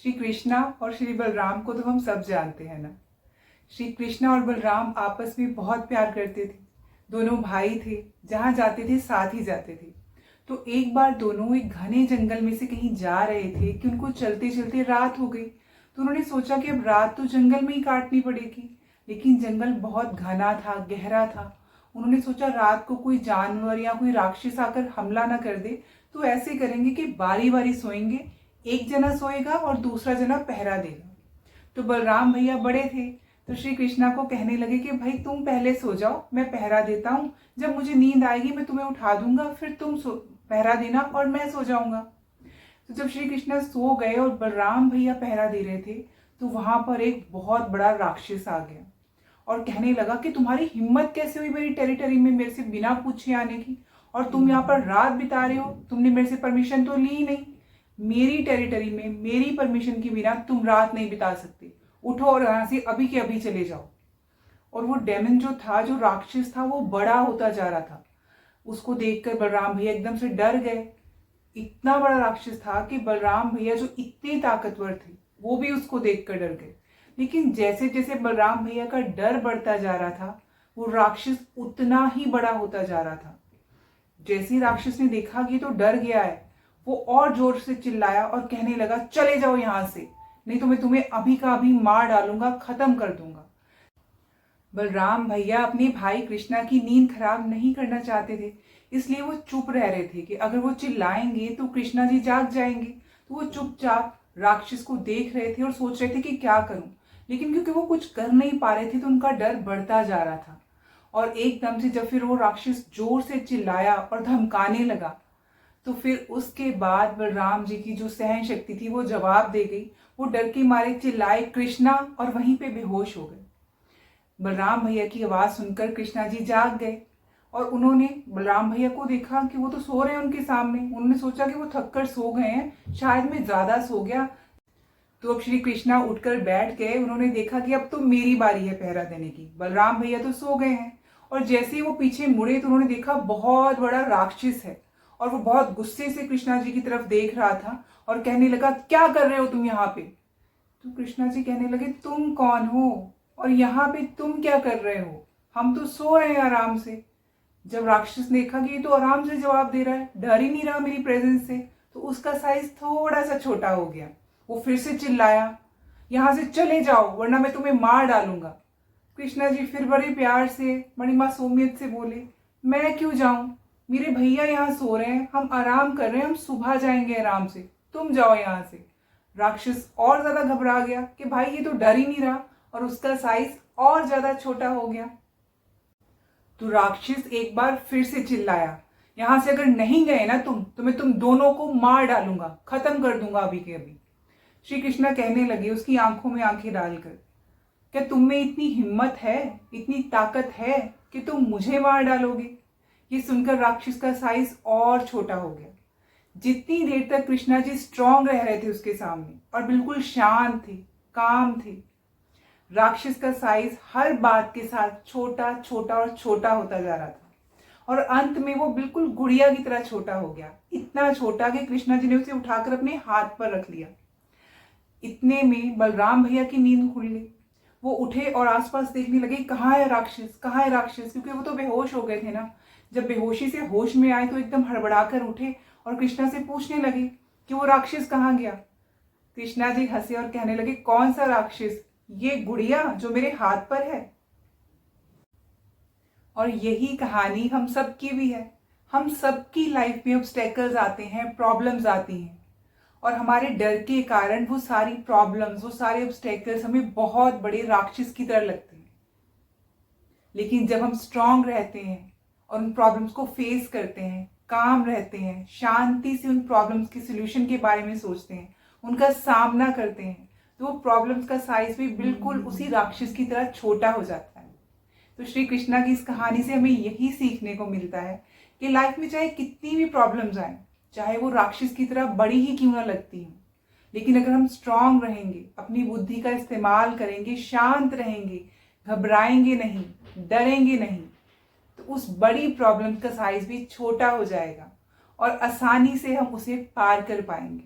श्री कृष्णा और श्री बलराम को तो हम सब जानते हैं ना। श्री कृष्णा और बलराम आपस में बहुत प्यार करते थे। दोनों भाई थे, जहाँ जाते थे साथ ही जाते थे। तो एक बार दोनों एक घने जंगल में से कहीं जा रहे थे कि उनको चलते चलते रात हो गई। तो उन्होंने सोचा कि अब रात तो जंगल में ही काटनी पड़ेगी, लेकिन जंगल बहुत घना था, गहरा था। उन्होंने सोचा रात को कोई जानवर या कोई राक्षस आकर हमला ना कर दे, तो ऐसे करेंगे कि बारी बारी सोएंगे। एक जना सोएगा और दूसरा जना पहरा देगा। तो बलराम भैया बड़े थे, तो श्री कृष्णा को कहने लगे कि भाई तुम पहले सो जाओ, मैं पहरा देता हूँ। जब मुझे नींद आएगी मैं तुम्हें उठा दूंगा, फिर तुम पहरा देना और मैं सो जाऊंगा। तो जब श्री कृष्णा सो गए और बलराम भैया पहरा दे रहे थे, तो वहां पर एक बहुत बड़ा राक्षस आ गया और कहने लगा कि तुम्हारी हिम्मत कैसे हुई मेरी टेरिटरी में मेरे से बिना पूछे आने की, और तुम यहाँ पर रात बिता रहे हो, तुमने मेरे से परमिशन तो ली नहीं। मेरी टेरिटरी में मेरी परमिशन के बिना तुम रात नहीं बिता सकते। उठो और यहाँ से अभी के अभी चले जाओ। और वो डेमन जो था, जो राक्षस था, वो बड़ा होता जा रहा था। उसको देखकर बलराम भैया एकदम से डर गए। इतना बड़ा राक्षस था कि बलराम भैया जो इतने ताकतवर थे वो भी उसको देखकर डर गए। लेकिन जैसे जैसे बलराम भैया का डर बढ़ता जा रहा था, वो राक्षस उतना ही बड़ा होता जा रहा था। जैसे ही राक्षस ने देखा कि तो डर गया है, वो और जोर से चिल्लाया और कहने लगा चले जाओ यहाँ से, नहीं तो मैं तुम्हें अभी का अभी मार डालूंगा, खत्म कर दूंगा। बलराम भैया अपने भाई कृष्णा की नींद खराब नहीं करना चाहते थे, इसलिए वो चुप रह रहे थे कि अगर वो चिल्लाएंगे तो कृष्णा जी जाग जाएंगे। तो वो चुपचाप राक्षस को देख रहे थे और सोच रहे थे कि क्या करूं। लेकिन क्योंकि वो कुछ कर नहीं पा रहे थे तो उनका डर बढ़ता जा रहा था। और एकदम से जब फिर वो राक्षस जोर से चिल्लाया और धमकाने लगा, तो फिर उसके बाद बलराम जी की जो सहन शक्ति थी वो जवाब दे गई। वो डर के मारे चिल्लाए कृष्णा और वहीं पे बेहोश हो गए। बलराम भैया की आवाज सुनकर कृष्णा जी जाग गए और उन्होंने बलराम भैया को देखा कि वो तो सो रहे हैं उनके सामने। उन्होंने सोचा कि वो थक कर सो गए हैं, शायद मैं ज्यादा सो गया। तो अब श्री कृष्णा उठकर बैठ गए। उन्होंने देखा कि अब तो मेरी बारी है पहरा देने की, बलराम भैया तो सो गए हैं। और जैसे ही वो पीछे मुड़े तो उन्होंने देखा बहुत बड़ा राक्षस है और वो बहुत गुस्से से कृष्णा जी की तरफ देख रहा था और कहने लगा क्या कर रहे हो तुम यहाँ पे। तो कृष्णा जी कहने लगे तुम कौन हो और यहाँ पे तुम क्या कर रहे हो, हम तो सो रहे हैं आराम से। जब राक्षस ने देखा कि ये तो आराम से जवाब दे रहा है, डर ही नहीं रहा मेरी प्रेजेंस से, तो उसका साइज थोड़ा सा छोटा हो गया। वो फिर से चिल्लाया यहाँ से चले जाओ वरना मैं तुम्हें मार डालूंगा। कृष्णा जी फिर बड़े प्यार से, बड़ी मासूमियत से बोले मैं क्यों जाऊं, मेरे भैया यहाँ सो रहे हैं, हम आराम कर रहे हैं, हम सुबह जाएंगे आराम से, तुम जाओ यहाँ से। राक्षस और ज्यादा घबरा गया कि भाई ये तो डर ही नहीं रहा और उसका साइज और ज्यादा छोटा हो गया। तो राक्षस एक बार फिर से चिल्लाया यहां से अगर नहीं गए ना तुम, तो मैं तुम दोनों को मार डालूंगा, खत्म कर दूंगा अभी के अभी। श्री कृष्णा कहने लगे उसकी आंखों में आंखें डालकर, क्या तुम में इतनी हिम्मत है, इतनी ताकत है कि तुम मुझे मार डालोगे। ये सुनकर राक्षस का साइज और छोटा हो गया। जितनी देर तक कृष्णा जी स्ट्रांग रह रहे थे उसके सामने और बिल्कुल शांत थे, काम थे, राक्षस का साइज हर बात के साथ छोटा छोटा और छोटा होता जा रहा था और अंत में वो बिल्कुल गुड़िया की तरह छोटा हो गया। इतना छोटा कि कृष्णा जी ने उसे उठाकर अपने हाथ पर रख लिया। इतने में बलराम भैया की नींद खुल गई। वो उठे और आसपास देखने लगे कहाँ है राक्षस, कहाँ है राक्षस, क्योंकि वो तो बेहोश हो गए थे ना। जब बेहोशी से होश में आए तो एकदम हड़बड़ाकर उठे और कृष्णा से पूछने लगे कि वो राक्षस कहाँ गया। कृष्णा जी हंसे और कहने लगे कौन सा राक्षस, ये गुड़िया जो मेरे हाथ पर है। और यही कहानी हम सबकी भी है। हम सबकी लाइफ में ऑब्स्टेकल्स आते हैं, प्रॉब्लम्स आती हैं और हमारे डर के कारण वो सारी प्रॉब्लम्स, वो सारे ऑब्स्टेकल्स हमें बहुत बड़े राक्षस की तरह लगते हैं। लेकिन जब हम स्ट्रांग रहते हैं और उन प्रॉब्लम्स को फेस करते हैं, काम रहते हैं, शांति से उन प्रॉब्लम्स के सोल्यूशन के बारे में सोचते हैं, उनका सामना करते हैं, तो वो प्रॉब्लम्स का साइज भी बिल्कुल उसी राक्षस की तरह छोटा हो जाता है। तो श्री कृष्णा की इस कहानी से हमें यही सीखने को मिलता है कि लाइफ में चाहे कितनी भी प्रॉब्लम्स आए, चाहे वो राक्षस की तरह बड़ी ही क्यों ना लगती हो, लेकिन अगर हम स्ट्रांग रहेंगे, अपनी बुद्धि का इस्तेमाल करेंगे, शांत रहेंगे, घबराएंगे नहीं, डरेंगे नहीं, तो उस बड़ी प्रॉब्लम का साइज भी छोटा हो जाएगा और आसानी से हम उसे पार कर पाएंगे।